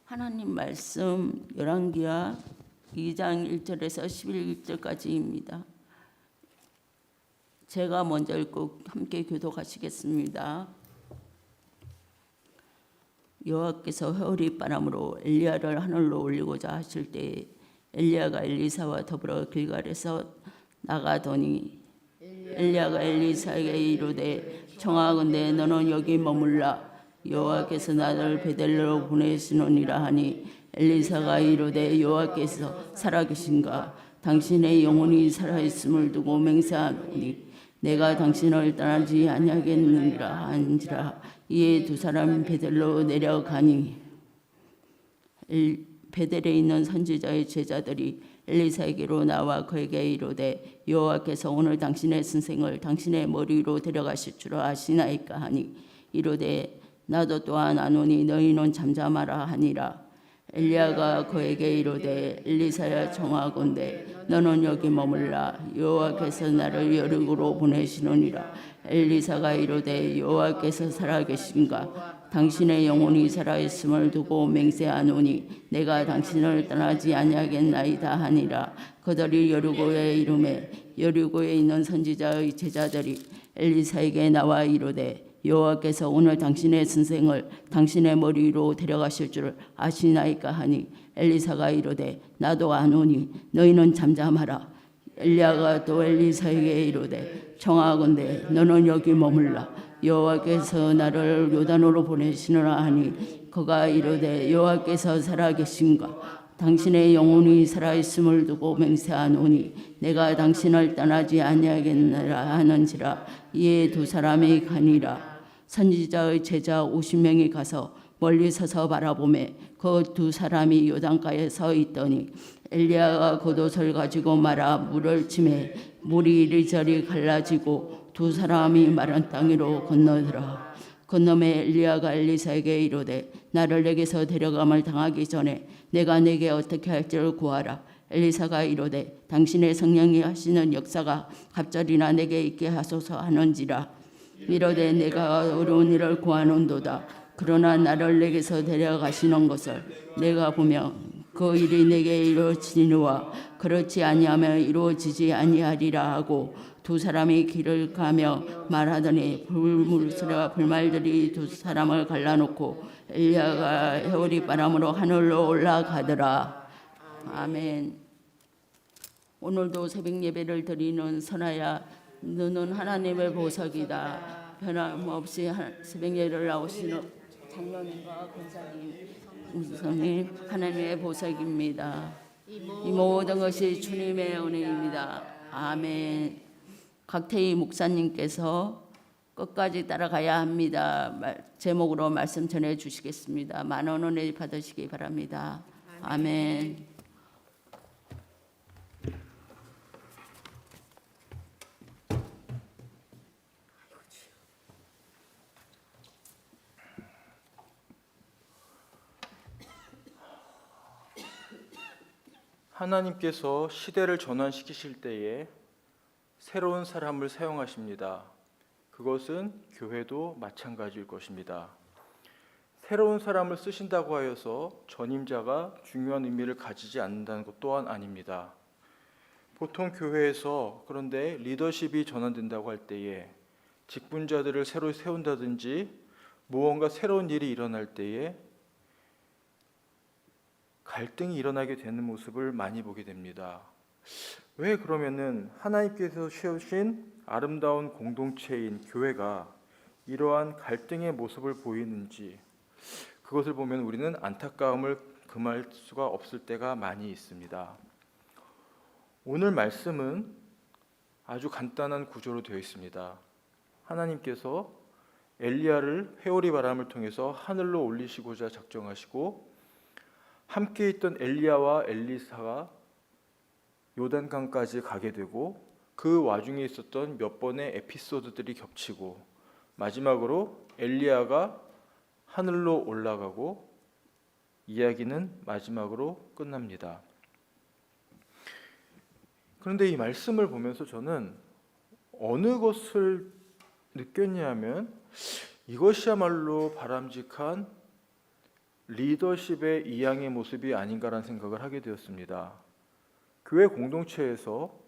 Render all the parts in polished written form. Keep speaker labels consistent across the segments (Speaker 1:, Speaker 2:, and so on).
Speaker 1: 하나님 말씀 열왕기하 2장 1절에서 11절까지입니다. 제가 먼저 읽고 함께 교독하시겠습니다. 여호와께서 회오리 바람으로 엘리야를 하늘로 올리고자 하실 때 엘리야가 엘리사와 더불어 길갈에서 나가더니 엘리야가 엘리사에게 이르되 청하건대 너는 여기 머물라 여호와께서 나를 베델로 보내시노니라 하니 엘리사가 이르되 여호와께서 살아계신가 당신의 영혼이 살아있음을 두고 맹세하노니 내가 당신을 떠나지 아니하겠느니라 한지라. 이에 두 사람이 베델로 내려가니 베델에 있는 선지자의 제자들이 엘리사에게로 나와 그에게 이르되 여호와께서 오늘 당신의 선생을 당신의 머리로 데려가실 줄 아시나이까 하니 이르되 나도 또한 아노니 너희는 잠잠하라 하니라. 엘리야가 그에게 이르되 엘리사야 청하건대 너는 여기 머물라 여호와께서 나를 여리고로 보내시노니라. 엘리사가 이르되 여호와께서 살아계신가 당신의 영혼이 살아있음을 두고 맹세하노니 내가 당신을 떠나지 아니하겠나이다 하니라. 그들이 여리고에 이르매 여리고에 있는 선지자의 제자들이 엘리사에게 나와 이르되 여호와께서 오늘 당신의 선생을 당신의 머리로 데려가실 줄 아시나이까 하니 엘리사가 이르되 나도 아노니 너희는 잠잠하라. 엘리야가 또 엘리사에게 이르되 청하건대 너는 여기 머물라 여호와께서 나를 요단으로 보내시노라 하니 그가 이르되 여호와께서 살아계신가 당신의 영혼이 살아있음을 두고 맹세하노니 내가 당신을 떠나지 아니하겠느라 하는지라. 이에 두 사람이 가니라. 선지자의 제자 50명이 가서 멀리 서서 바라보매 그 두 사람이 요단가에 서 있더니 엘리야가 겉옷을 가지고 말아 물을 치매 물이 이리저리 갈라지고 두 사람이 마른 땅 위로 건너더라. 건너매 엘리야가 엘리사에게 이르되 나를 내게서 데려감을 당하기 전에 내가 내게 어떻게 할지를 구하라. 엘리사가 이르되 당신의 성령이 하시는 역사가 갑자기나 내게 있게 하소서 하는지라. 이르되 내가 어려운 일을 구하는도다. 그러나 나를 내게서 데려가시는 것을 내가 보며 그 일이 내게 이루어지니와 그렇지 아니하면 이루어지지 아니하리라 하고 두 사람이 길을 가며 말하더니 불물소리와 불말들이 두 사람을 갈라놓고 엘리야가 회오리 바람으로 하늘로 올라가더라. 아멘. 오늘도 새벽 예배를 드리는 선아야 너는 하나님의 보석이다. 변함없이 새벽 예배를 나오시는 장로님과 권사님 하나님의 보석입니다. 이 모든 것이 주님의 은혜입니다. 아멘. 각태희 목사님께서 끝까지 따라가야 합니다. 제목으로 말씀 전해 주시겠습니다. 많은 은혜 받으시기 바랍니다. 아멘.
Speaker 2: 하나님께서 시대를 전환시키실 때에 새로운 사람을 사용하십니다. 그것은 교회도 마찬가지일 것입니다. 새로운 사람을 쓰신다고 하여서 전임자가 중요한 의미를 가지지 않는다는 것 또한 아닙니다. 보통 교회에서 그런데 리더십이 전환된다고 할 때에 직분자들을 새로 세운다든지 무언가 새로운 일이 일어날 때에 갈등이 일어나게 되는 모습을 많이 보게 됩니다. 왜 그러면은 하나님께서 세우신 아름다운 공동체인 교회가 이러한 갈등의 모습을 보이는지 그것을 보면 우리는 안타까움을 금할 수가 없을 때가 많이 있습니다. 오늘 말씀은 아주 간단한 구조로 되어 있습니다. 하나님께서 엘리야를 회오리 바람을 통해서 하늘로 올리시고자 작정하시고 함께 있던 엘리야와 엘리사가 요단강까지 가게 되고 그 와중에 있었던 몇 번의 에피소드들이 겹치고 마지막으로 엘리야가 하늘로 올라가고 이야기는 마지막으로 끝납니다. 그런데 이 말씀을 보면서 저는 어느 것을 느꼈냐면 이것이야말로 바람직한 리더십의 이양의 모습이 아닌가라는 생각을 하게 되었습니다. 교회 공동체에서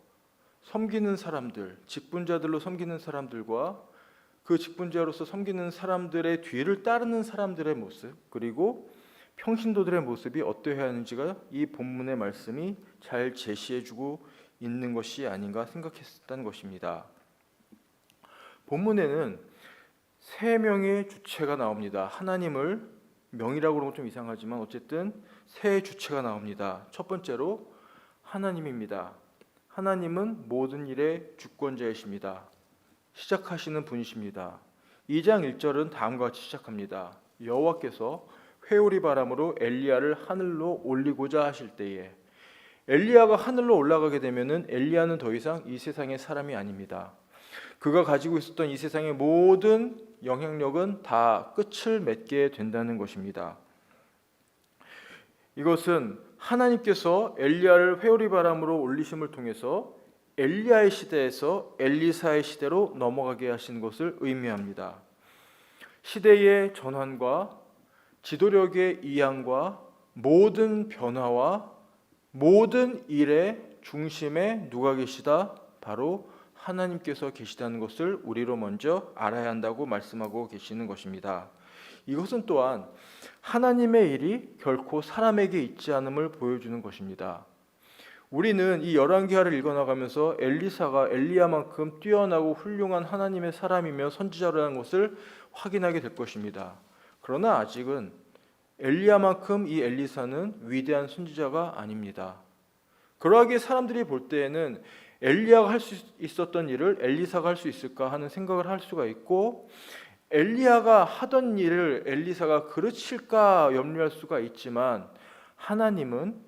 Speaker 2: 섬기는 사람들, 직분자들로 섬기는 사람들과 그 직분자로서 섬기는 사람들의 뒤를 따르는 사람들의 모습, 그리고 평신도들의 모습이 어떠해야 하는지가 이 본문의 말씀이 잘 제시해주고 있는 것이 아닌가 생각했다는 것입니다. 본문에는 세 명의 주체가 나옵니다. 하나님을 명이라고 그러면 좀 이상하지만 어쨌든 세 주체가 나옵니다. 첫 번째로 하나님입니다. 하나님은 모든 일의 주권자이십니다. 시작하시는 분이십니다. 2장 1절은 다음과 같이 시작합니다. 여호와께서 회오리 바람으로 엘리야를 하늘로 올리고자 하실 때에, 엘리야가 하늘로 올라가게 되면은 엘리야는 더 이상 이 세상의 사람이 아닙니다. 그가 가지고 있었던 이 세상의 모든 영향력은 다 끝을 맺게 된다는 것입니다. 이것은 하나님께서 엘리야를 회오리 바람으로 올리심을 통해서 엘리야의 시대에서 엘리사의 시대로 넘어가게 하신 것을 의미합니다. 시대의 전환과 지도력의 이양과 모든 변화와 모든 일의 중심에 누가 계시다? 바로 하나님께서 계시다는 것을 우리로 먼저 알아야 한다고 말씀하고 계시는 것입니다. 이것은 또한 하나님의 일이 결코 사람에게 있지 않음을 보여주는 것입니다. 우리는 이 열왕기하를 읽어나가면서 엘리사가 엘리야만큼 뛰어나고 훌륭한 하나님의 사람이며 선지자라는 것을 확인하게 될 것입니다. 그러나 아직은 엘리야만큼 이 엘리사는 위대한 선지자가 아닙니다. 그러하기에 사람들이 볼 때에는 엘리야가 할 수 있었던 일을 엘리사가 할 수 있을까 하는 생각을 할 수가 있고, 엘리야가 하던 일을 엘리사가 그르칠까 염려할 수가 있지만, 하나님은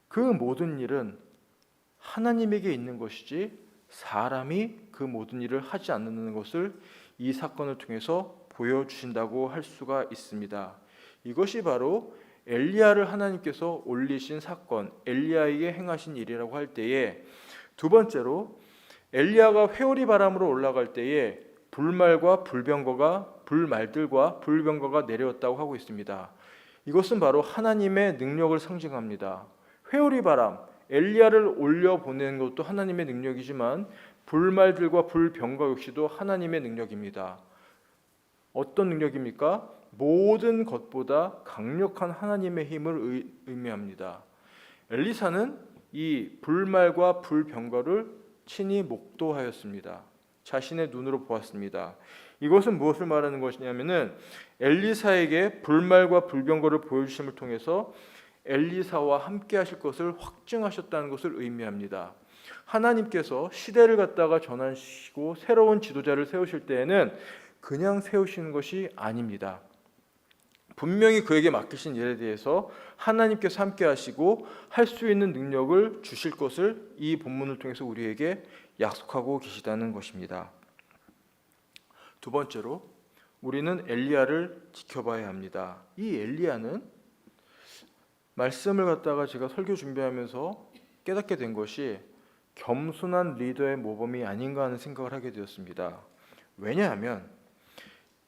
Speaker 2: 그 모든 일은 하나님에게 있는 것이지 사람이 그 모든 일을 하지 않는 것을 이 사건을 통해서 보여주신다고 할 수가 있습니다. 이것이 바로 엘리야를 하나님께서 올리신 사건, 엘리야에게 행하신 일이라고 할 때에, 두 번째로 엘리야가 회오리 바람으로 올라갈 때에 불말들과 불병거가 내려왔다고 하고 있습니다. 이것은 바로 하나님의 능력을 상징합니다. 회오리 바람, 엘리야를 올려보내는 것도 하나님의 능력이지만 불말들과 불병거 역시도 하나님의 능력입니다. 어떤 능력입니까? 모든 것보다 강력한 하나님의 힘을 의미합니다. 엘리사는 이 불말과 불병거를 친히 목도하였습니다. 자신의 눈으로 보았습니다. 이것은 무엇을 말하는 것이냐면은 엘리사에게 불말과 불병거를 보여주심을 통해서 엘리사와 함께 하실 것을 확증하셨다는 것을 의미합니다. 하나님께서 시대를 갖다가 전환시키고 새로운 지도자를 세우실 때에는 그냥 세우시는 것이 아닙니다. 분명히 그에게 맡기신 일에 대해서 하나님께서 함께 하시고 할 수 있는 능력을 주실 것을 이 본문을 통해서 우리에게 약속하고 계시다는 것입니다. 두 번째로 우리는 엘리야를 지켜봐야 합니다. 이 엘리야는 말씀을 갖다가 제가 설교 준비하면서 깨닫게 된 것이 겸손한 리더의 모범이 아닌가 하는 생각을 하게 되었습니다. 왜냐하면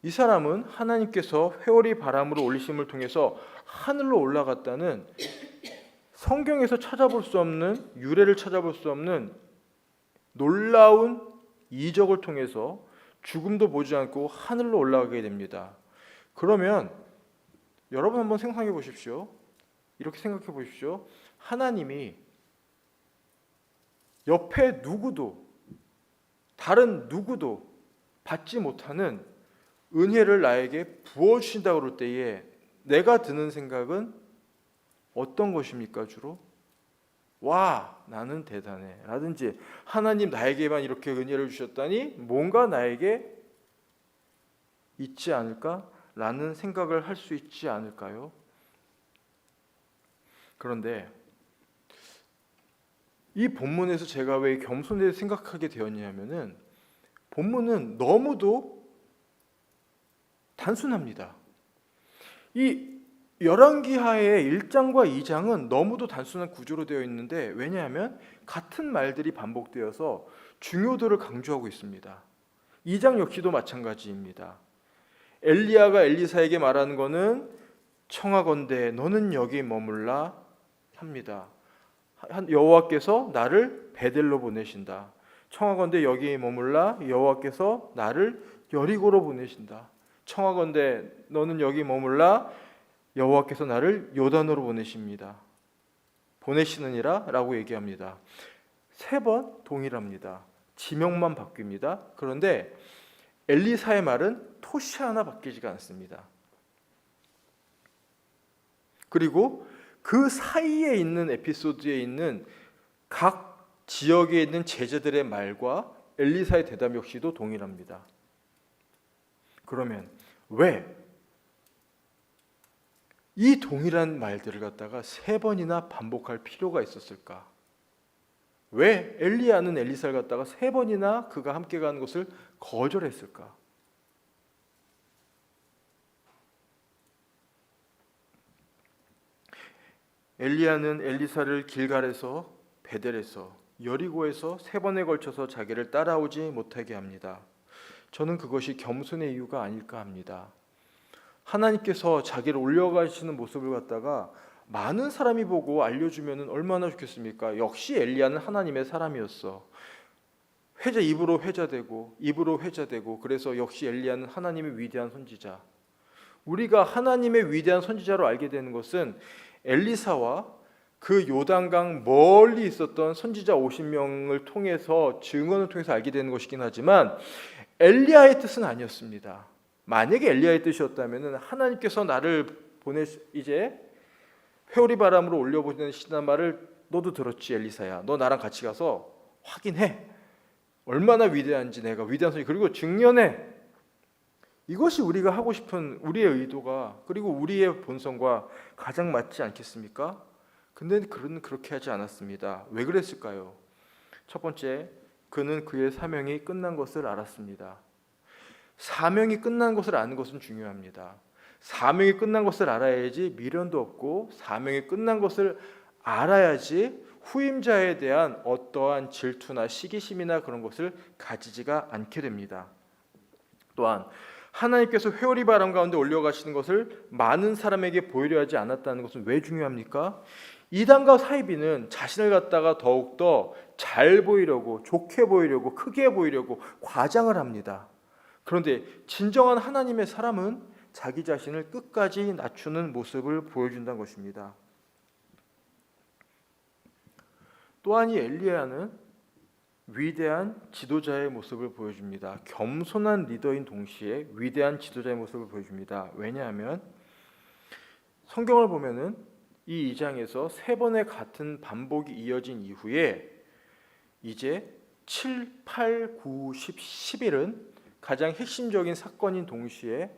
Speaker 2: 이 사람은 하나님께서 회오리 바람으로 올리심을 통해서 하늘로 올라갔다는 성경에서 찾아볼 수 없는, 유래를 찾아볼 수 없는 놀라운 이적을 통해서 죽음도 보지 않고 하늘로 올라가게 됩니다. 그러면 여러분 한번 생각해 보십시오. 이렇게 생각해 보십시오. 하나님이 옆에 누구도, 다른 누구도 받지 못하는 은혜를 나에게 부어주신다고 그럴 때에 내가 드는 생각은 어떤 것입니까? 주로 와, 나는 대단해 라든지 하나님 나에게만 이렇게 은혜를 주셨다니 뭔가 나에게 있지 않을까? 라는 생각을 할 수 있지 않을까요? 그런데 이 본문에서 제가 왜 겸손에 생각하게 되었냐면은 본문은 너무도 단순합니다. 이 열왕기하의 1장과 2장은 너무도 단순한 구조로 되어 있는데, 왜냐하면 같은 말들이 반복되어서 중요도를 강조하고 있습니다. 2장 역시도 마찬가지입니다. 엘리야가 엘리사에게 말하는 것은 청하건대 너는 여기 머물라 합니다. 여호와께서 나를 베델로 보내신다. 청하건대 여기 머물라, 여호와께서 나를 여리고로 보내신다. 청하건대 너는 여기 머물라, 여호와께서 나를 요단으로 보내시느니라 라고 얘기합니다. 3번 동일합니다. 지명만 바뀝니다. 그런데 엘리사의 말은 토시 하나 바뀌지가 않습니다. 그리고 그 사이에 있는 에피소드에 있는 각 지역에 있는 제자들의 말과 엘리사의 대답 역시도 동일합니다. 그러면 왜 이 동일한 말들을 갖다가 3번이나 반복할 필요가 있었을까? 왜 엘리야는 엘리사를 갖다가 3번이나 그가 함께 가는 것을 거절했을까? 엘리야는 엘리사를 길갈에서, 베델에서, 여리고에서 3번에 걸쳐서 자기를 따라오지 못하게 합니다. 저는 그것이 겸손의 이유가 아닐까 합니다. 하나님께서 자기를 올려가시는 모습을 갖다가 많은 사람이 보고 알려주면 얼마나 좋겠습니까? 역시 엘리야는 하나님의 사람이었어. 입으로 회자되고 그래서 역시 엘리야는 하나님의 위대한 선지자. 우리가 하나님의 위대한 선지자로 알게 되는 것은 엘리사와 그 요단강 멀리 있었던 선지자 50명을 통해서 증언을 통해서 알게 되는 것이긴 하지만 엘리야의 뜻은 아니었습니다. 만약에 엘리야의 뜻이었다면 하나님께서 나를 이제 회오리 바람으로 올려보내시는 말을 너도 들었지 엘리사야. 너 나랑 같이 가서 확인해. 얼마나 위대한지 내가 위대한 선지 그리고 증언해. 이것이 우리가 하고 싶은 우리의 의도가 그리고 우리의 본성과 가장 맞지 않겠습니까? 근데 그는 그렇게 하지 않았습니다. 왜 그랬을까요? 첫 번째, 그는 그의 사명이 끝난 것을 알았습니다. 사명이 끝난 것을 아는 것은 중요합니다. 사명이 끝난 것을 알아야지 미련도 없고 사명이 끝난 것을 알아야지 후임자에 대한 어떠한 질투나 시기심이나 그런 것을 가지지가 않게 됩니다. 또한 하나님께서 회오리 바람 가운데 올려가시는 것을 많은 사람에게 보이려 하지 않았다는 것은 왜 중요합니까? 이단과 사이비는 자신을 갖다가 더욱더 잘 보이려고, 좋게 보이려고, 크게 보이려고 과장을 합니다. 그런데 진정한 하나님의 사람은 자기 자신을 끝까지 낮추는 모습을 보여준다는 것입니다. 또한 이 엘리야는 위대한 지도자의 모습을 보여줍니다. 겸손한 리더인 동시에 위대한 지도자의 모습을 보여줍니다. 왜냐하면 성경을 보면은 이 2장에서 3번의 같은 반복이 이어진 이후에 이제 7, 8, 9, 10, 11은 가장 핵심적인 사건인 동시에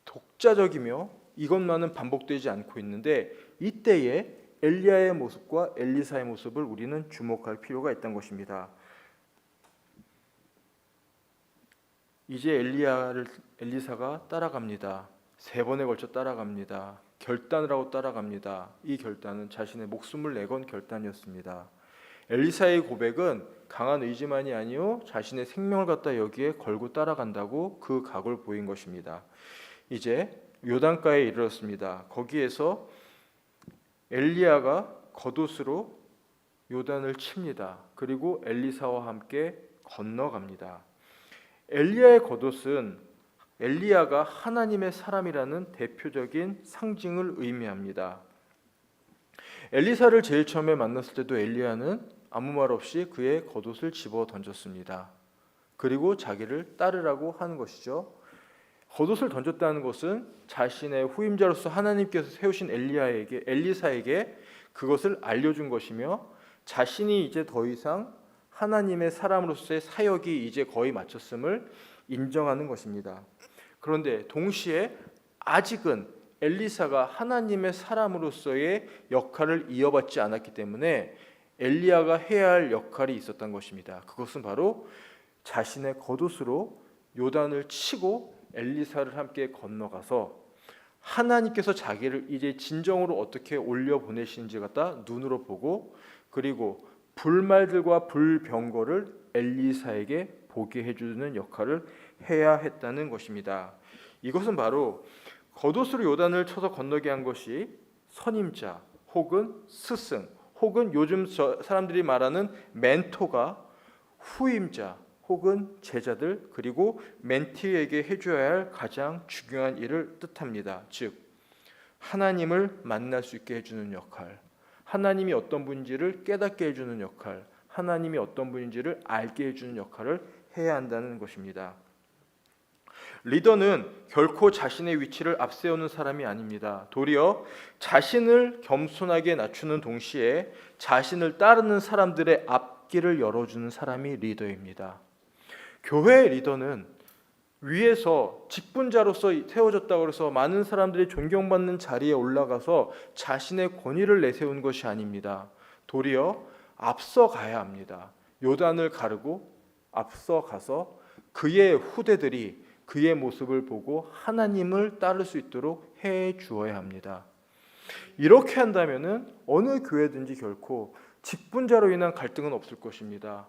Speaker 2: 독자적이며 이것만은 반복되지 않고 있는데 이때에 엘리야의 모습과 엘리사의 모습을 우리는 주목할 필요가 있다는 것입니다. 이제 엘리사가 따라갑니다. 3번에 걸쳐 따라갑니다. 결단을 하고 따라갑니다. 이 결단은 자신의 목숨을 내건 결단이었습니다. 엘리사의 고백은 강한 의지만이 아니요 자신의 생명을 갖다 여기에 걸고 따라간다고 그 각오를 보인 것입니다. 이제 요단가에 이르렀습니다. 거기에서 엘리야가 겉옷으로 요단을 칩니다. 그리고 엘리사와 함께 건너갑니다. 엘리야의 겉옷은 엘리야가 하나님의 사람이라는 대표적인 상징을 의미합니다. 엘리사를 제일 처음에 만났을 때도 엘리야는 아무 말 없이 그의 겉옷을 집어 던졌습니다. 그리고 자기를 따르라고 하는 것이죠. 겉옷을 던졌다는 것은 자신의 후임자로서 하나님께서 세우신 엘리사에게 그것을 알려준 것이며 자신이 이제 더 이상 하나님의 사람으로서의 사역이 이제 거의 마쳤음을 인정하는 것입니다. 그런데 동시에 아직은 엘리사가 하나님의 사람으로서의 역할을 이어받지 않았기 때문에 엘리야가 해야 할 역할이 있었던 것입니다. 그것은 바로 자신의 겉옷으로 요단을 치고 엘리사를 함께 건너가서 하나님께서 자기를 이제 진정으로 어떻게 올려보내시는지 갖다 눈으로 보고 그리고 불말들과 불병거를 엘리사에게 보게 해주는 역할을 해야 했다는 것입니다. 이것은 바로 겉옷으로 요단을 쳐서 건너게 한 것이 선임자 혹은 스승 혹은 요즘 사람들이 말하는 멘토가 후임자 혹은 제자들 그리고 멘티에게 해줘야 할 가장 중요한 일을 뜻합니다. 즉 하나님을 만날 수 있게 해주는 역할, 하나님이 어떤 분인지를 깨닫게 해주는 역할, 하나님이 어떤 분인지를 알게 해주는 역할을 해야 한다는 것입니다. 리더는 결코 자신의 위치를 앞세우는 사람이 아닙니다. 도리어 자신을 겸손하게 낮추는 동시에 자신을 따르는 사람들의 앞길을 열어주는 사람이 리더입니다. 교회의 리더는 위에서 직분자로서 세워졌다고 해서 많은 사람들이 존경받는 자리에 올라가서 자신의 권위를 내세운 것이 아닙니다. 도리어 앞서 가야 합니다. 요단을 가르고 앞서 가서 그의 후대들이 그의 모습을 보고 하나님을 따를 수 있도록 해 주어야 합니다. 이렇게 한다면은 어느 교회든지 결코 직분자로 인한 갈등은 없을 것입니다.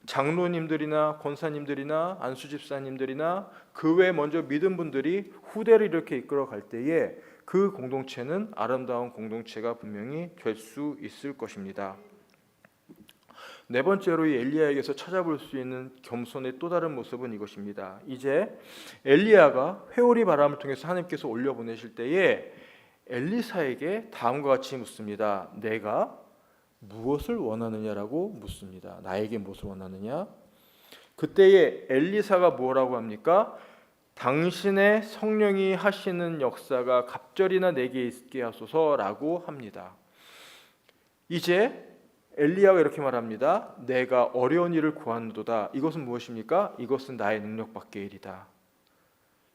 Speaker 2: 장로님들이나 권사님들이나 안수집사님들이나 그 외에 먼저 믿은 분들이 후대를 이렇게 이끌어 갈 때에 그 공동체는 아름다운 공동체가 분명히 될 수 있을 것입니다. 네 번째로 이 엘리야에게서 찾아볼 수 있는 겸손의 또 다른 모습은 이것입니다. 이제 엘리야가 회오리 바람을 통해서 하나님께서 올려보내실 때에 엘리사에게 다음과 같이 묻습니다. 내가 무엇을 원하느냐라고 묻습니다. 나에게 무엇을 원하느냐? 그때에 엘리사가 뭐라고 합니까? 당신의 성령이 하시는 역사가 갑절이나 내게 있게 하소서라고 합니다. 이제 엘리야가 이렇게 말합니다. 내가 어려운 일을 구하는도다. 이것은 무엇입니까? 이것은 나의 능력 밖의 일이다.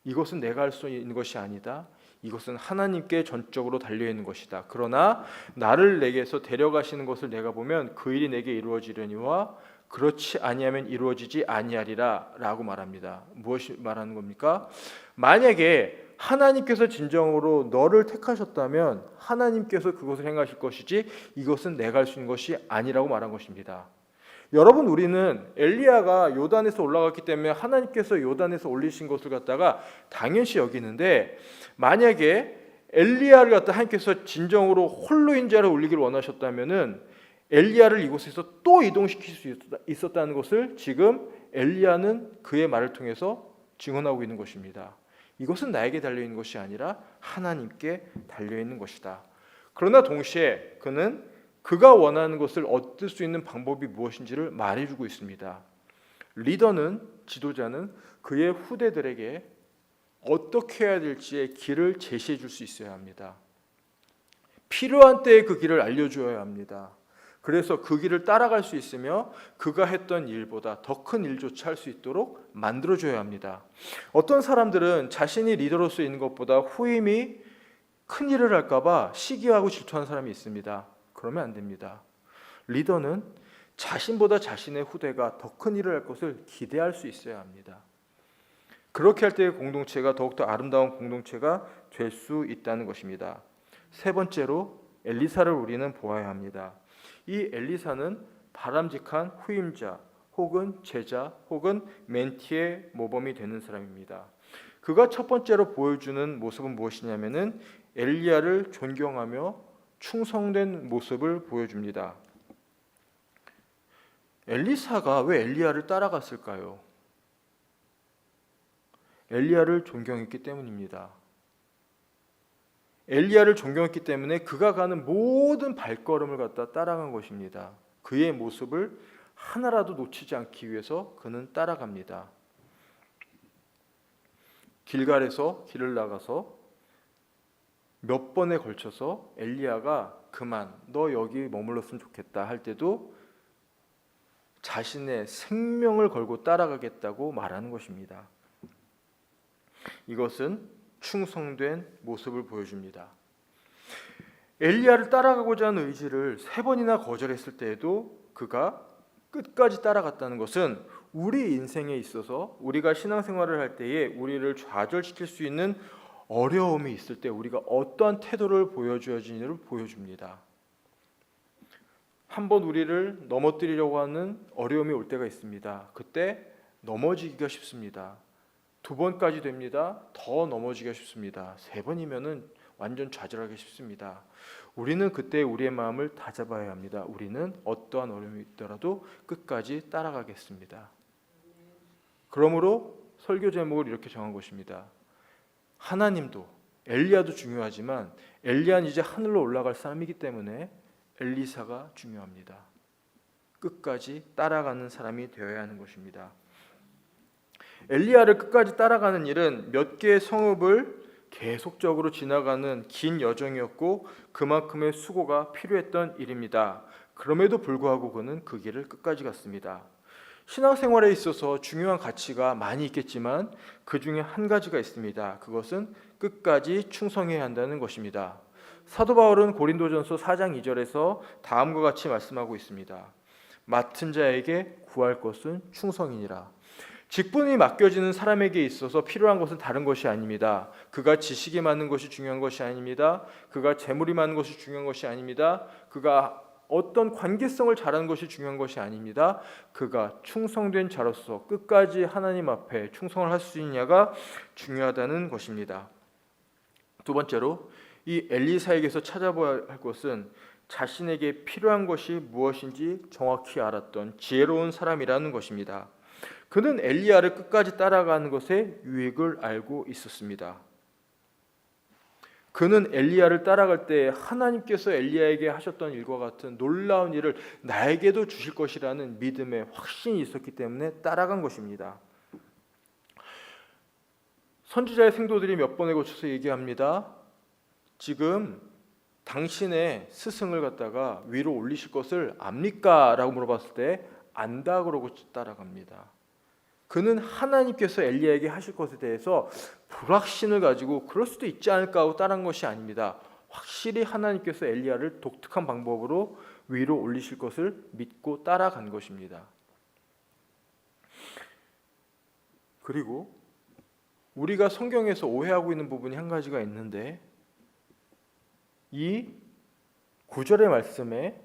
Speaker 2: 이것은 내가 할 수 있는 것이 아니다. 이것은 하나님께 전적으로 달려있는 것이다. 그러나 나를 내게서 데려가시는 것을 내가 보면 그 일이 내게 이루어지려니와 그렇지 아니하면 이루어지지 아니하리라 라고 말합니다. 무엇이 말하는 겁니까? 만약에 하나님께서 진정으로 너를 택하셨다면 하나님께서 그것을 행하실 것이지 이것은 내가 할 수 있는 것이 아니라고 말한 것입니다. 여러분, 우리는 엘리야가 요단에서 올라갔기 때문에 하나님께서 요단에서 올리신 것을 갖다가 당연시 여기는데, 만약에 엘리야를 갖다 하나님께서 진정으로 홀로 인자를 올리기를 원하셨다면은 엘리야를 이곳에서 또 이동시킬 수 있었다는 것을 지금 엘리야는 그의 말을 통해서 증언하고 있는 것입니다. 이것은 나에게 달려있는 것이 아니라 하나님께 달려있는 것이다. 그러나 동시에 그는 그가 원하는 것을 얻을 수 있는 방법이 무엇인지를 말해주고 있습니다. 리더는, 지도자는 그의 후대들에게 어떻게 해야 될지의 길을 제시해 줄 수 있어야 합니다. 필요한 때에 그 길을 알려주어야 합니다. 그래서 그 길을 따라갈 수 있으며 그가 했던 일보다 더 큰 일조차 할 수 있도록 만들어줘야 합니다. 어떤 사람들은 자신이 리더로서 있는 것보다 후임이 큰 일을 할까 봐 시기하고 질투하는 사람이 있습니다. 그러면 안 됩니다. 리더는 자신보다 자신의 후대가 더 큰 일을 할 것을 기대할 수 있어야 합니다. 그렇게 할 때 공동체가 더욱더 아름다운 공동체가 될 수 있다는 것입니다. 세 번째로 엘리사를 우리는 보아야 합니다. 이 엘리사는 바람직한 후임자 혹은 제자 혹은 멘티의 모범이 되는 사람입니다. 그가 첫 번째로 보여주는 모습은 무엇이냐면은 엘리야를 존경하며 충성된 모습을 보여줍니다. 엘리사가 왜 엘리야를 따라갔을까요? 엘리야를 존경했기 때문입니다. 엘리야를 존경했기 때문에 그가 가는 모든 발걸음을 갖다 따라간 것입니다. 그의 모습을 하나라도 놓치지 않기 위해서 그는 따라갑니다. 길갈에서 길을 나가서 몇 번에 걸쳐서 엘리야가 그만 너 여기 머물렀으면 좋겠다 할 때도 자신의 생명을 걸고 따라가겠다고 말하는 것입니다. 이것은 충성된 모습을 보여줍니다. 엘리야를 따라가고자 하는 의지를 3번이나 거절했을 때에도 그가 끝까지 따라갔다는 것은 우리 인생에 있어서 우리가 신앙생활을 할 때에 우리를 좌절시킬 수 있는 어려움이 있을 때 우리가 어떠한 태도를 보여줘야지를 보여줍니다. 한번 우리를 넘어뜨리려고 하는 어려움이 올 때가 있습니다. 그때 넘어지기가 쉽습니다. 두 번까지 됩니다. 더 넘어지기가 쉽습니다. 세 번이면은 완전 좌절하기 쉽습니다. 우리는 그때 우리의 마음을 다잡아야 합니다. 우리는 어떠한 어려움이 있더라도 끝까지 따라가겠습니다. 그러므로 설교 제목을 이렇게 정한 것입니다. 하나님도 엘리야도 중요하지만 엘리야는 이제 하늘로 올라갈 사람이기 때문에 엘리사가 중요합니다. 끝까지 따라가는 사람이 되어야 하는 것입니다. 엘리야를 끝까지 따라가는 일은 몇 개의 성읍을 계속적으로 지나가는 긴 여정이었고 그만큼의 수고가 필요했던 일입니다. 그럼에도 불구하고 그는 그 길을 끝까지 갔습니다. 신앙생활에 있어서 중요한 가치가 많이 있겠지만 그 중에 한 가지가 있습니다. 그것은 끝까지 충성해야 한다는 것입니다. 사도 바울은 고린도전서 4장 2절에서 다음과 같이 말씀하고 있습니다. 맡은 자에게 구할 것은 충성이니라. 직분이 맡겨지는 사람에게 있어서 필요한 것은 다른 것이 아닙니다. 그가 지식이 많은 것이 중요한 것이 아닙니다. 그가 재물이 많은 것이 중요한 것이 아닙니다. 그가 어떤 관계성을 잘하는 것이 중요한 것이 아닙니다. 그가 충성된 자로서 끝까지 하나님 앞에 충성을 할 수 있냐가 중요하다는 것입니다. 두 번째로 이 엘리사에게서 찾아봐야 할 것은 자신에게 필요한 것이 무엇인지 정확히 알았던 지혜로운 사람이라는 것입니다. 그는 엘리야를 끝까지 따라가는 것의 유익을 알고 있었습니다. 그는 엘리야를 따라갈 때 하나님께서 엘리야에게 하셨던 일과 같은 놀라운 일을 나에게도 주실 것이라는 믿음의 확신이 있었기 때문에 따라간 것입니다. 선지자의 생도들이 몇 번에 걸쳐서 얘기합니다. 지금 당신의 스승을 갖다가 위로 올리실 것을 압니까? 라고 물어봤을 때 안다 그러고 따라갑니다. 그는 하나님께서 엘리야에게 하실 것에 대해서 불확신을 가지고 그럴 수도 있지 않을까 하고 따른 것이 아닙니다. 확실히 하나님께서 엘리야를 독특한 방법으로 위로 올리실 것을 믿고 따라간 것입니다. 그리고 우리가 성경에서 오해하고 있는 부분이 한 가지가 있는데 이 9절의 말씀에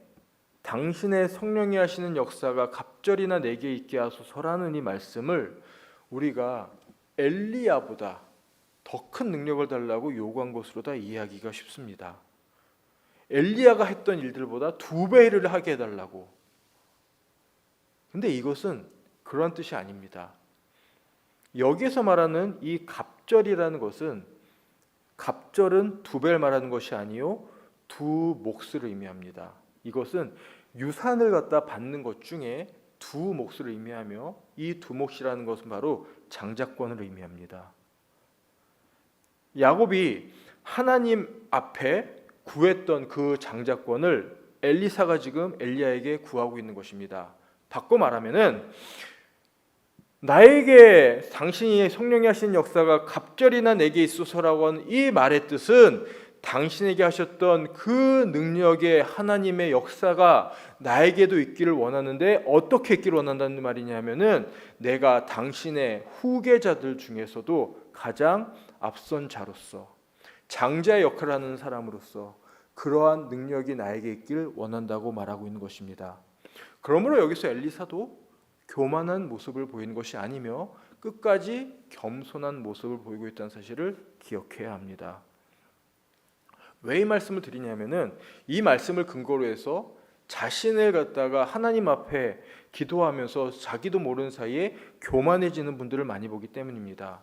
Speaker 2: 당신의 성령이 하시는 역사가 갑절이나 내게 있게 하소서라는 이 말씀을 우리가 엘리야보다 더 큰 능력을 달라고 요구한 것으로 다 이해하기가 쉽습니다. 엘리야가 했던 일들보다 2배를 하게 해달라고. 근데 이것은 그런 뜻이 아닙니다. 여기서 말하는 이 갑절이라는 것은 갑절은 2배를 말하는 것이 아니요 2 몫을 의미합니다. 이것은 유산을 갖다 받는 것 중에 2 몫을 의미하며 이 2 몫이라는 것은 바로 장자권을 의미합니다. 야곱이 하나님 앞에 구했던 그 장자권을 엘리사가 지금 엘리야에게 구하고 있는 것입니다. 바꿔 말하면은 나에게 당신이 성령이 하시는 역사가 갑절이나 내게 있소서라고 하는 이 말의 뜻은 당신에게 하셨던 그 능력의 하나님의 역사가 나에게도 있기를 원하는데 어떻게 있기를 원한다는 말이냐면은 내가 당신의 후계자들 중에서도 가장 앞선 자로서 장자의 역할을 하는 사람으로서 그러한 능력이 나에게 있기를 원한다고 말하고 있는 것입니다. 그러므로 여기서 엘리사도 교만한 모습을 보이는 것이 아니며 끝까지 겸손한 모습을 보이고 있다는 사실을 기억해야 합니다. 왜 이 말씀을 드리냐면은 이 말씀을 근거로 해서 자신을 갖다가 하나님 앞에 기도하면서 자기도 모르는 사이에 교만해지는 분들을 많이 보기 때문입니다.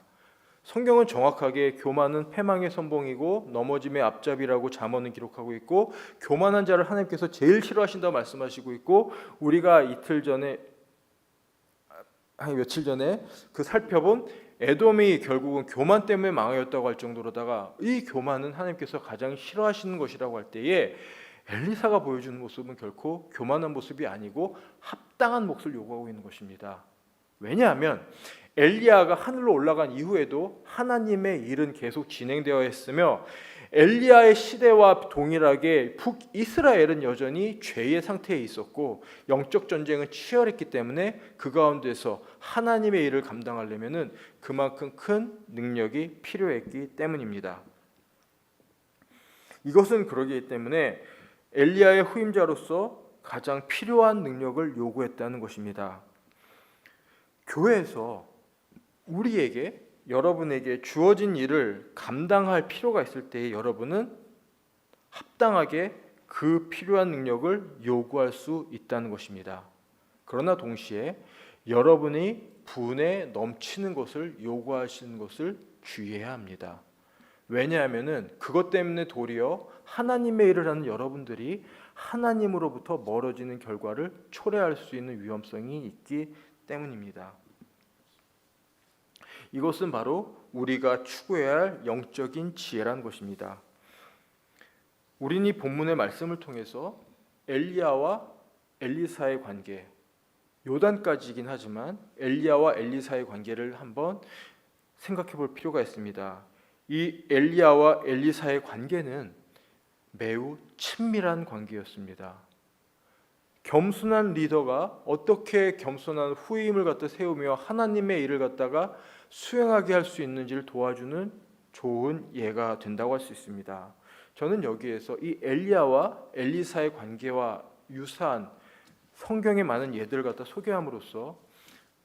Speaker 2: 성경은 정확하게 교만은 패망의 선봉이고 넘어짐의 앞잡이라고 잠언은 기록하고 있고 교만한 자를 하나님께서 제일 싫어하신다고 말씀하시고 있고 우리가 며칠 전에 그 살펴본 에돔이 결국은 교만 때문에 망하였다고 할 정도로다가 이 교만은 하나님께서 가장 싫어하시는 것이라고 할 때에 엘리사가 보여주는 모습은 결코 교만한 모습이 아니고 합당한 몫을 요구하고 있는 것입니다. 왜냐하면 엘리야가 하늘로 올라간 이후에도 하나님의 일은 계속 진행되어 했으며 엘리야의 시대와 동일하게 북이스라엘은 여전히 죄의 상태에 있었고 영적 전쟁은 치열했기 때문에 그 가운데서 하나님의 일을 감당하려면 그만큼 큰 능력이 필요했기 때문입니다. 이것은 그러기 때문에 엘리야의 후임자로서 가장 필요한 능력을 요구했다는 것입니다. 교회에서 우리에게 여러분에게 주어진 일을 감당할 필요가 있을 때에 여러분은 합당하게 그 필요한 능력을 요구할 수 있다는 것입니다. 그러나 동시에 여러분이 분에 넘치는 것을 요구하시는 것을 주의해야 합니다. 왜냐하면은 그것 때문에 도리어 하나님의 일을 하는 여러분들이 하나님으로부터 멀어지는 결과를 초래할 수 있는 위험성이 있기 때문입니다. 이것은 바로 우리가 추구해야 할 영적인 지혜란 것입니다. 우리는 이 본문의 말씀을 통해서 엘리야와 엘리사의 관계, 요단까지이긴 하지만 엘리야와 엘리사의 관계를 한번 생각해 볼 필요가 있습니다. 이 엘리야와 엘리사의 관계는 매우 친밀한 관계였습니다. 겸손한 리더가 어떻게 겸손한 후임을 갖다 세우며 하나님의 일을 갖다가 수행하게 할 수 있는지를 도와주는 좋은 예가 된다고 할 수 있습니다. 저는 여기에서 이 엘리야와 엘리사의 관계와 유사한 성경의 많은 예들을 갖다 소개함으로써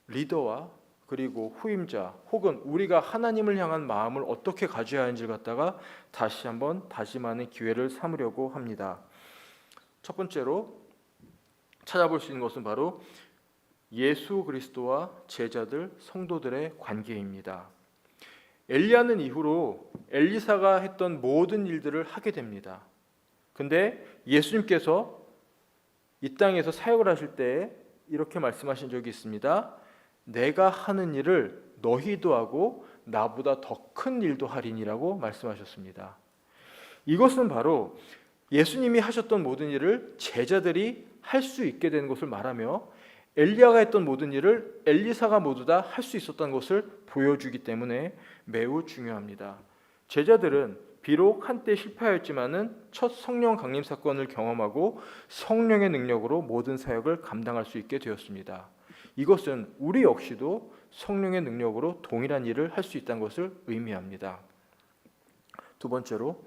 Speaker 2: 리더와 그리고 후임자 혹은 우리가 하나님을 향한 마음을 어떻게 가져야 하는지를 갖다가 다시 한번 다짐하는 기회를 삼으려고 합니다. 첫 번째로 찾아볼 수 있는 것은 바로 예수 그리스도와 제자들 성도들의 관계입니다. 엘리야는 이후로 엘리사가 했던 모든 일들을 하게 됩니다. 근데 예수님께서 이 땅에서 사역을 하실 때 이렇게 말씀하신 적이 있습니다. 내가 하는 일을 너희도 하고 나보다 더 큰 일도 하리니라고 말씀하셨습니다. 이것은 바로 예수님이 하셨던 모든 일을 제자들이 할 수 있게 되는 것을 말하며 엘리야가 했던 모든 일을 엘리사가 모두 다 할 수 있었다는 것을 보여주기 때문에 매우 중요합니다. 제자들은 비록 한때 실패하였지만은 첫 성령 강림 사건을 경험하고 성령의 능력으로 모든 사역을 감당할 수 있게 되었습니다. 이것은 우리 역시도 성령의 능력으로 동일한 일을 할 수 있다는 것을 의미합니다. 두 번째로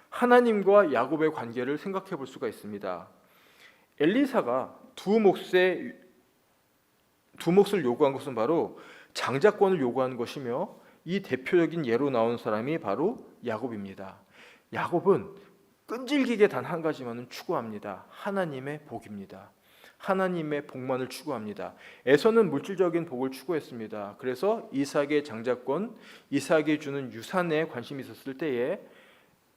Speaker 2: 하나님과 야곱의 관계를 생각해 볼 수가 있습니다. 엘리사가 두 몫을 요구한 것은 바로 장자권을 요구하는 것이며 이 대표적인 예로 나온 사람이 바로 야곱입니다. 야곱은 끈질기게 단 한 가지만은 추구합니다. 하나님의 복입니다. 하나님의 복만을 추구합니다. 에서는 물질적인 복을 추구했습니다. 그래서 이삭의 장자권, 이삭이 주는 유산에 관심이 있었을 때에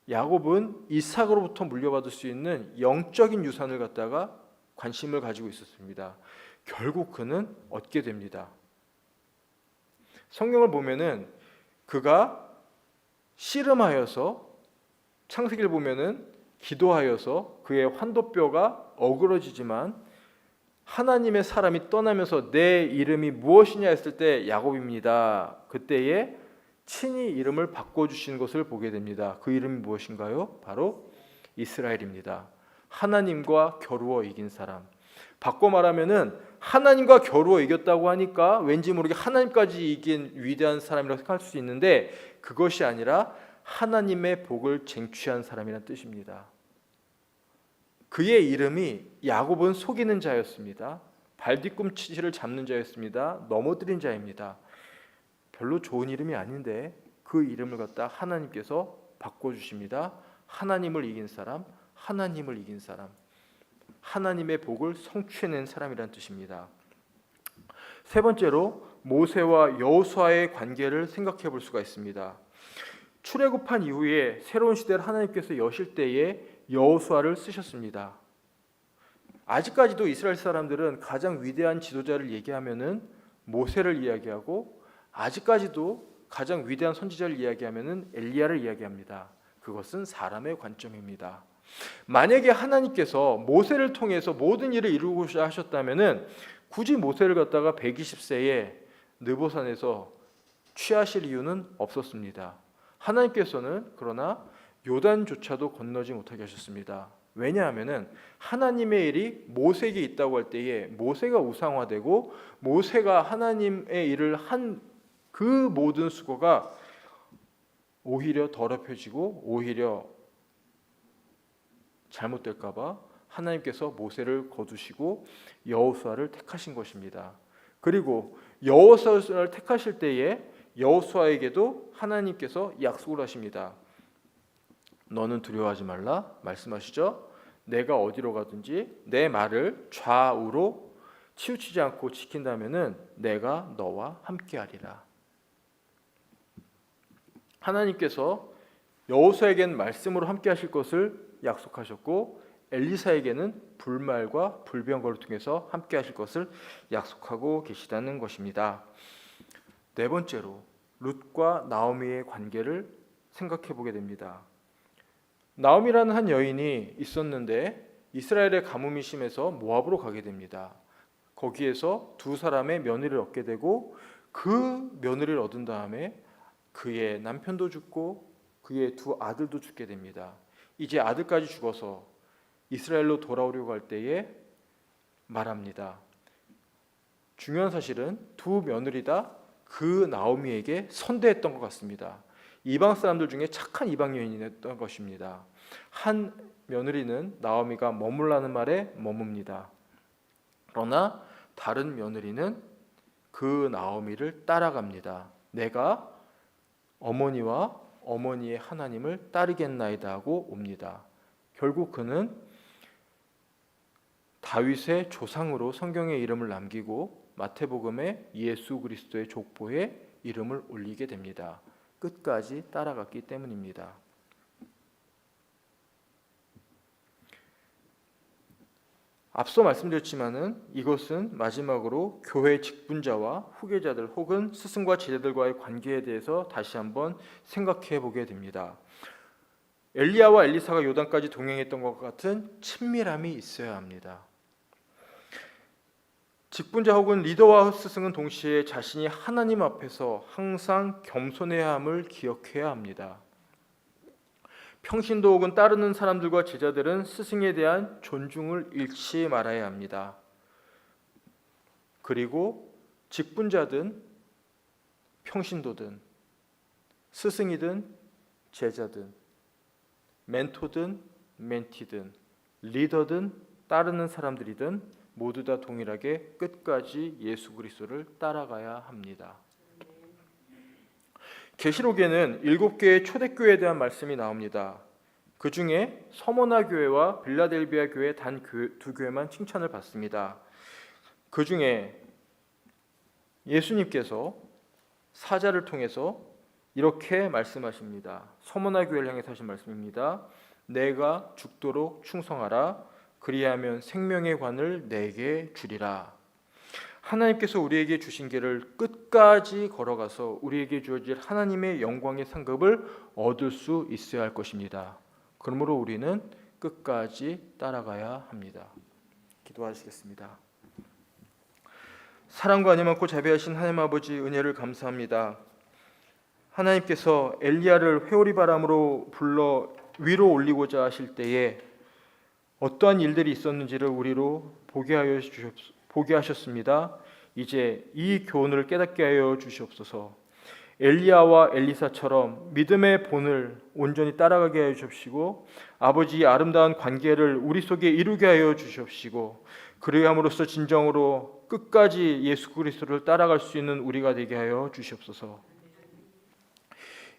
Speaker 2: 야곱은 이삭으로부터 물려받을 수 있는 영적인 유산을 갖다가 관심을 가지고 있었습니다. 결국 그는 얻게 됩니다. 성경을 보면은 그가 씨름하여서 창세기를 보면은 기도하여서 그의 환도뼈가 어그러지지만 하나님의 사람이 떠나면서 내 이름이 무엇이냐 했을 때 야곱입니다. 그때에 친히 이름을 바꿔주신 것을 보게 됩니다. 그 이름이 무엇인가요? 바로 이스라엘입니다. 하나님과 겨루어 이긴 사람. 바꿔 말하면은 하나님과 겨루어 이겼다고 하니까 왠지 모르게 하나님까지 이긴 위대한 사람이라고 생각할 수 있는데 그것이 아니라 하나님의 복을 쟁취한 사람이라는 뜻입니다. 그의 이름이 야곱은 속이는 자였습니다. 발뒤꿈치를 잡는 자였습니다. 넘어뜨린 자입니다. 별로 좋은 이름이 아닌데 그 이름을 갖다 하나님께서 바꿔주십니다. 하나님을 이긴 사람, 하나님을 이긴 사람, 하나님의 복을 성취해낸 사람이라는 뜻입니다. 세 번째로 모세와 여호수아의 관계를 생각해 볼 수가 있습니다. 출애굽한 이후에 새로운 시대를 하나님께서 여실 때에 여호수아를 쓰셨습니다. 아직까지도 이스라엘 사람들은 가장 위대한 지도자를 얘기하면은 모세를 이야기하고 아직까지도 가장 위대한 선지자를 이야기하면은 엘리야를 이야기합니다. 그것은 사람의 관점입니다. 만약에 하나님께서 모세를 통해서 모든 일을 이루고자 하셨다면은 굳이 모세를 갖다가 120세에 느보산에서 취하실 이유는 없었습니다. 하나님께서는 그러나 요단조차도 건너지 못하게 하셨습니다. 왜냐하면은 하나님의 일이 모세에게 있다고 할 때에 모세가 우상화되고 모세가 하나님의 일을 한 그 모든 수고가 오히려 더럽혀지고 오히려 잘못될까 봐 하나님께서 모세를 거두시고 여호수아를 택하신 것입니다. 그리고 여호수아를 택하실 때에 여호수아에게도 하나님께서 약속을 하십니다. 너는 두려워하지 말라 말씀하시죠. 내가 어디로 가든지 내 말을 좌우로 치우치지 않고 지킨다면은 내가 너와 함께하리라. 하나님께서 여호수아에게는 말씀으로 함께하실 것을 약속하셨고 엘리사에게는 불말과 불병거를 통해서 함께하실 것을 약속하고 계시다는 것입니다. 네 번째로 룻과 나오미의 관계를 생각해 보게 됩니다. 나오미라는 한 여인이 있었는데 이스라엘의 가뭄이 심해서 모압으로 가게 됩니다. 거기에서 두 사람의 며느리를 얻게 되고 그 며느리를 얻은 다음에 그의 남편도 죽고 그의 두 아들도 죽게 됩니다. 이제 아들까지 죽어서 이스라엘로 돌아오려고 할 때에 말합니다. 중요한 사실은 두 며느리 다 그 나오미에게 선대했던 것 같습니다. 이방 사람들 중에 착한 이방 여인이었던 것입니다. 한 며느리는 나오미가 머물라는 말에 머뭅니다. 그러나 다른 며느리는 그 나오미를 따라갑니다. 내가 어머니와 어머니의 하나님을 따르겠나이다 하고 옵니다. 결국 그는 다윗의 조상으로 성경의 이름을 남기고 마태복음에 예수 그리스도의 족보에 이름을 올리게 됩니다. 끝까지 따라갔기 때문입니다. 앞서 말씀드렸지만은 이것은 마지막으로 교회 직분자와 후계자들 혹은 스승과 제자들과의 관계에 대해서 다시 한번 생각해 보게 됩니다. 엘리야와 엘리사가 요단까지 동행했던 것 같은 친밀함이 있어야 합니다. 직분자 혹은 리더와 스승은 동시에 자신이 하나님 앞에서 항상 겸손해야 함을 기억해야 합니다. 평신도 혹은 따르는 사람들과 제자들은 스승에 대한 존중을 잃지 말아야 합니다. 그리고 직분자든 평신도든 스승이든 제자든 멘토든 멘티든 리더든 따르는 사람들이든 모두 다 동일하게 끝까지 예수 그리스도를 따라가야 합니다. 계시록에는 7개의 초대교회에 대한 말씀이 나옵니다. 그 중에 서머나 교회와 빌라델비아 교회 단 두 교회만 칭찬을 받습니다. 그 중에 예수님께서 사자를 통해서 이렇게 말씀하십니다. 서머나 교회를 향해서 하신 말씀입니다. 내가 죽도록 충성하라. 그리하면 생명의 관을 내게 주리라. 하나님께서 우리에게 주신 길을 끝까지 걸어가서 우리에게 주어질 하나님의 영광의 상급을 얻을 수 있어야 할 것입니다. 그러므로 우리는 끝까지 따라가야 합니다. 기도하시겠습니다. 사랑과 은혜 많고 자비하신 하나님 아버지 은혜를 감사합니다. 하나님께서 엘리야를 회오리 바람으로 불러 위로 올리고자 하실 때에 어떠한 일들이 있었는지를 우리로 보게 하셨습니다. 이제 이 교훈을 깨닫게 하여 주시옵소서. 엘리야와 엘리사처럼 믿음의 본을 온전히 따라가게 하여 주옵시고 아버지의 아름다운 관계를 우리 속에 이루게 하여 주시옵시고 그리함으로써 진정으로 끝까지 예수 그리스도를 따라갈 수 있는 우리가 되게 하여 주시옵소서.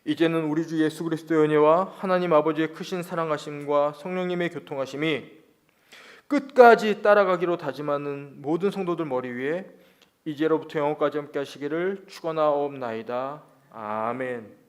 Speaker 2: 이제는 우리 주 예수 그리스도의 은혜와 하나님 아버지의 크신 사랑하심과 성령님의 교통하심이 끝까지 따라가기로 다짐하는 모든 성도들 머리 위에 이제로부터 영원까지 함께 하시기를 축원하옵나이다. 아멘.